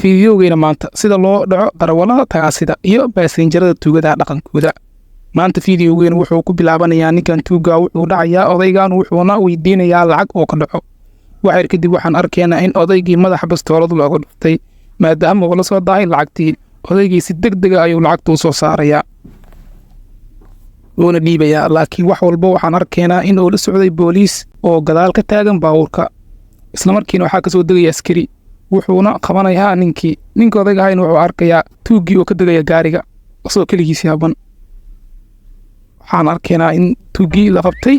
fiidiyowgeena maanta sida loo dhaco darawallada tagaasida iyo baasenjarada tuugada dhaqankooda. maanta fiidiyowgeena wuxuu ku bilaabanayaa ninkan tuugaa wuxuu dhacayaa odaygan wuxuuna weydiinayaa lacag oo ka dhaco. waxyar kadib waxaan arkaynaa in odaygii madaxa bastoolad looga dhuftay maadaama uu la soo daahay lacagtii. odaygii si degdega ayuu lacagta u soo saarayaa wuuna dhiibayaa, laakiin wax walba waxaan arkaynaa in uu la socday booliis oo gadaal ka taagan baabuurka. isla markiina waxaa ka soo degaya askari wuxuuna qabanayaa ninka odayga ahayna wuxuu arkayaa tuuggii oo ka degaya gaariga asagoo keligiis yaaban. waxaan arkaynaa in tuuggii la qabtay.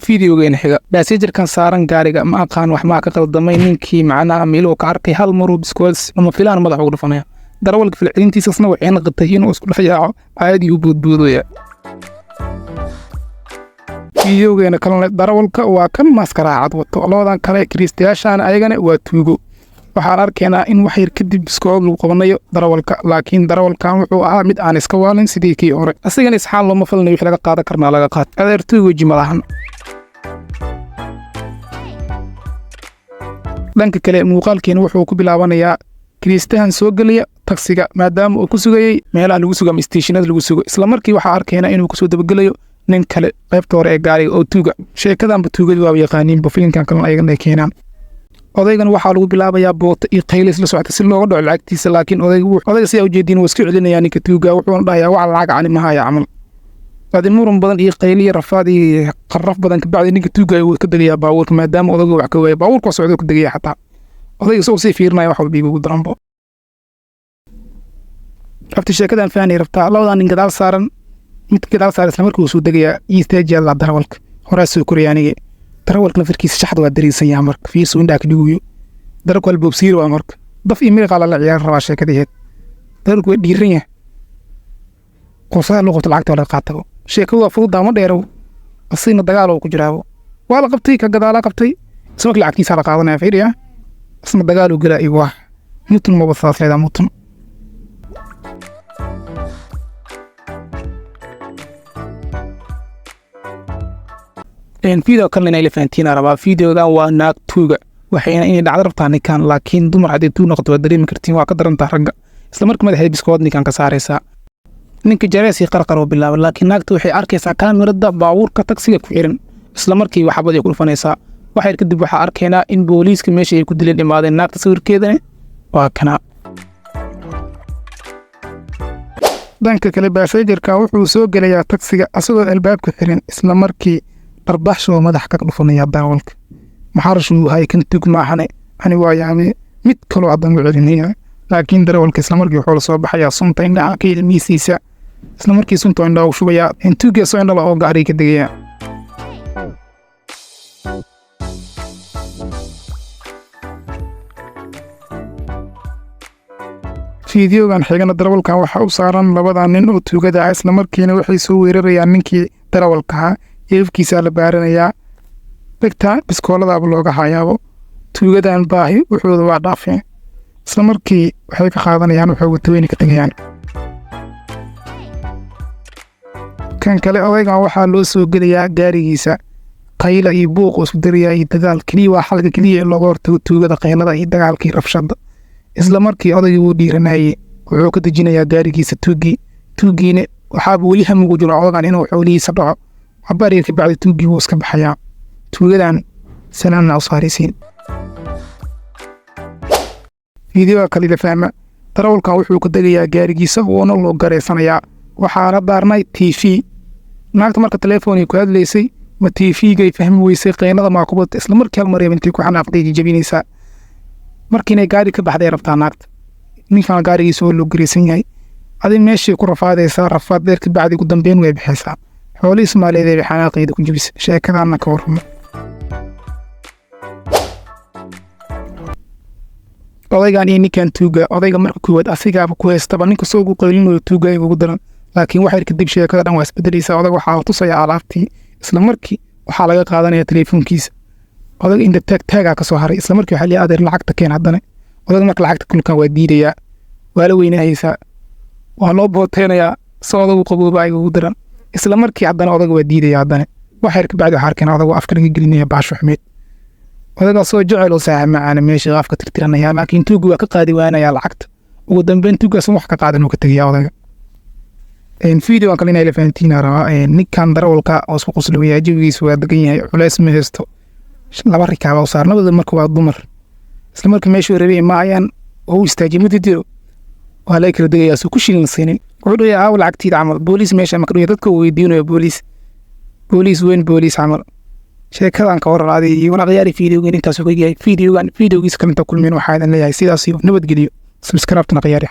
fiidiyowgeena xiga baasejarkan saaran gaariga ma aqaan wax maa ka qaldamay. ninkii macnaha meeluu ka arkay hal maruu biskoos ama filaan madax ugu dhufanaya. darawalka filcilintiisasna waxay naqatay inuu isku dhex yaaco caadi u boodboodaya. fiidiyowgeena kalena darawalka waa kan maskaraacad wato, labadan kale kiriistayaashaan ayagana waa tuugo. waxaan arkaynaa in wax yar kadib biskood lagu qabanayo darawalka, laakiin darawalkan wuxuu ahaa mid aan iska waalin sidii kii hore. asigana isxaan looma falnay wix laga qaadan karnaa laga qaad. adeertuug weji malahan. dhanka kale muuqaalkeena wuxuu ku bilaabanayaa kiriistahan soo gelaya tagsiga maadaama uu ku sugayey meelaha lagu sugo ama isteeshinada lagu sugo. isla markii waxaa arkaynaa inuu kasoo dabagelayo nin kale qaybta hore ee gaariga oo tuuga. sheekadanba tuugadu waaba yaqaaniinba filimkan kalena ayagana ay keenaan. odaygan waxaa lagu bilaabayaa boota iyo qaylis la socota si looga dhaco lacagtiisa, laakiin odayga sidaa ujeediin waa iska celinayaa ninka tuugaa wuxuuna dhahayaa wax lacag cani mahaya camal. adi muran badan iyo qayliya rafaad iyo qarraf badan kabacdi ninka tuugaa wuu ka degayaa baabuurka maadaama odayga wax ka waaya. baabuurka waa socdo ka degaya xataa odayga isagoo sii fiirinaya wax walba igu daranbo. abti sheekadan fahanay rabtaa labadan nin gadaal saaran midka gadaal saaran isla markii uu soo degayaa iyo istaajiyaa darawalka horaa soo koraya aniga. darawalka lafirkiisa shaxda waa dariisan yahay marka fiirso indhaa ka dhigayo. darawalku waa boobsiir waa marka daf iyo miriqa la ciyaar rabaa sheekadaheed. darawalku waa dhiiran yahay qosaa loo qabto lacagta laga qaatabo. sheekadu waa fudud ama dheerow asina dagaal oo ku jiraabo. waa la qabtay ka gadaala qabtay isla markii lacagtiisa la qaadanaya fiiriya asna dagaal uu galaa iyo wax mutun ma basaas leedahay mutun. fiideo kalena ila fahantiin rabaa. fiideodan waa naag tuuga waxayna inay dhacdo rabtaa ninkan, laakiin dumar haddii tuu noqoto waa dareemi kartiin waa ka darantaa ragga. isla markii madaxeed biskood ninkan ka saaraysaa. ninka jareesii qarqar oo bilaabay, laakiin naagta waxay arkaysaa kaamirada baabuurka tagsiga ku xiran. isla markii waxbad ay ku dhufanaysaa. wax yar kadib waxaa arkaynaa in booliiska meesha ay ku dileen imaadeen. naagta sawirkeedana waa kana. dhanka kale baasejarka wuxuu soo gelayaa tagsiga asagoo albaabka xiran. isla markii darbaxshoo madax ka dhufanaya darawalka. maxarashuu hay kan tug maahane ani waa yaame mid kaloo adan u celinaya, laakiin darawalka isla markii wuxuu la soo baxayaa sunta indhaha ka ilmihiisa. isla markii sunta indhaha u shubayaa intuuga soo indhala oo gaari ka degaya. fiidiyowgan xigana darawalkan waxaa u saaran labada nin oo tuugada ah. isla markiina waxay soo weerarayaan ninkii darawalka ahaa. yeefkiisaa la baaranayaa dhegta biskooladaaba looga hayaabo. tuugadan baahi wuxuuda waa dhaafeen. isla markii waxay ka qaadanayaan waxay wataweyni ka tegayaan. kan kale odaygan waxaa loo soo gelayaa gaarigiisa. qayla iyo buuq oo isku darayaa iyo dagaal keliya waa xalka keliya ee looga hortago tuugada qaylada iyo dagaalkii rabshada. isla markii odaygii wuu dhiiranayay wuxuu ka dejinayaa gaarigiisa tuuggiina waxaaba weli hamugu jiro odaygan inuu xoolihiisa dhaco. cabaar ka bacdi tuuggii wuu iska baxayaa. tuugadan salaamna u saaraysiin. fiidiyowga kale la fahma darawalkan wuxuu ka degayaa gaarigiisa wuuna loo gareysanayaa. waxaana daarnay TV. naagta marka telefoonay ku hadlaysay ma TV-gay fahmi weysay qaynada maa kubadda. isla markii hal mareeb intay ku xanaaqday jabinaysaa. markiinay gaari ka baxday rabtaa naagta. ninkan gaarigiisa oo loo gareysan yahay. adi meeshii ku rafaadaysaa rafaad dheer ka bacdi ugu dambeyn way bixaysaa. xoolihii Soomaaliyeed ee xanaaqayda ku jabisay. sheekadaana ka warramo. odaygan iyo ninkan tuuga odayga marka koowaad asigaaba ku haystaba ninka soo ugu qaylinayo tuugay ugu daran, laakiin wax yar kadib sheekada dhan waa isbedelaysaa. odayga waxaa la tusayaa alaabtii. isla markii waxaa laga qaadanaya telefoonkiisa. odayga inta taagaa ka soo haray. isla markii waxaa leeyahay adeer lacagta keen haddana. odayga marka lacagta kulkan waa diidayaa waa la weynahaysaa waa loo booteynayaa soo odagu qabooba ay ugu daran. isla markii haddana odayga waa diidaya haddana wax yar ka bacdi waxaa arkeen odayga afka laga gelinaya baasho xumeed. odagaa soo jecel oo saaxiib macaana meesha qaafka tirtiranaya laakiin tuugu waa ka qaadi waanayaa lacagta ugu dambeyn tuugaasan wax ka qaadan oo ka tegayaa odaga video kale inay la fahantiina rabaa ninkan darawalka oo isku quslaya jawigiisa waa degan yahay culays ma haysto 2 rikaab oo saar labada marka waa dumar isla markii meesha rabay ma ayaan oo istaajiyay muddo waa la kala degaya soo ku shilin siinin wuxuu dhayaa lacagtiida camal booliis meesha ma ka dhigay dadka weydiinayo booliis weyn booliis camal sheekadan ka warqaaday iyo wala qiyaari videoga intaas oo ka yahay videogiisa kale inta kulmeen waxaa leeyahay sidaas iyo nabadgeliyo subscribe-tana qiyaari